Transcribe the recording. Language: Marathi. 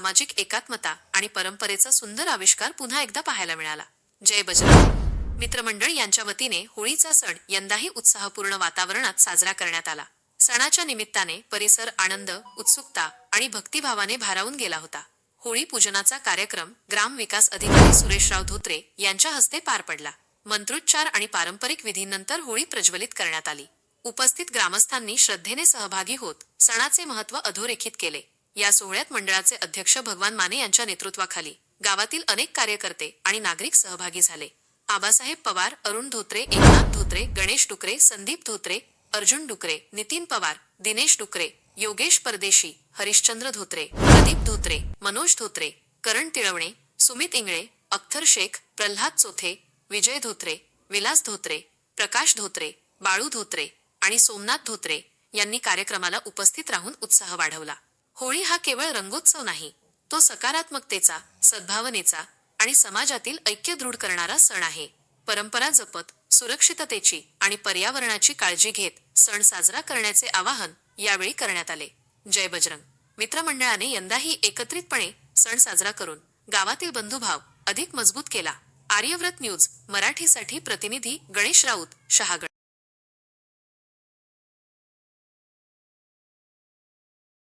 सामाजिक एकात्मता आणि परंपरेचा सुंदर आविष्कार पुन्हा एकदा पाहायला मिळाला. जय बजरंग. मित्रमंडळ यांच्या वतीने होळीचा सण यंदाही उत्साहपूर्ण वातावरणात साजरा करण्यात आला. सणाच्या निमित्ताने परिसर आनंद, उत्सुकता आणि भक्तिभावाने भारावून गेला होता. होळी पूजनाचा कार्यक्रम ग्राम विकास अधिकारी सुरेशराव धोत्रे यांच्या हस्ते पार पडला. मंत्रोच्चार आणि पारंपरिक विधींनंतर होळी प्रज्वलित करण्यात आली. उपस्थित ग्रामस्थांनी श्रद्धेने सहभागी होत सणाचे महत्त्व अधोरेखित केले. या सोहळ्यात मंडळाचे अध्यक्ष भगवान माने यांच्या नेतृत्वाखाली गावातील अनेक कार्यकर्ते आणि नागरिक सहभागी झाले. आबासाहेब पवार, अरुण धोत्रे, एकनाथ धोत्रे, गणेश डुकरे, संदीप धोत्रे, अर्जुन डुकरे, नितीन पवार, दिनेश डुकरे, योगेश परदेशी, हरिश्चंद्र धोत्रे, प्रदीप धोत्रे, मनोज धोत्रे, करण तिळवणे, सुमित इंगळे, अख्तर शेख, प्रल्हाद चोथे, विजय धोत्रे, विलास धोत्रे, प्रकाश धोत्रे, बाळू धोत्रे आणि सोमनाथ धोत्रे यांनी कार्यक्रमाला उपस्थित राहून उत्साह वाढवला. होळी हा केवळ रंगोत्सव नाही, तो सकारात्मकतेचा, सद्भावनेचा आणि समाजातील ऐक्य दृढ करणारा सण आहे. परंपरा जपत, सुरक्षिततेची आणि पर्यावरणाची काळजी घेत सण साजरा करण्याचे आवाहन यावेळी करण्यात आले. जय बजरंग. मित्रमंडळाने यंदाही एकत्रितपणे सण साजरा करून गावातील बंधुभाव अधिक मजबूत केला. आर्यव्रत न्यूज मराठीसाठी प्रतिनिधी गणेश राऊत, शहागड.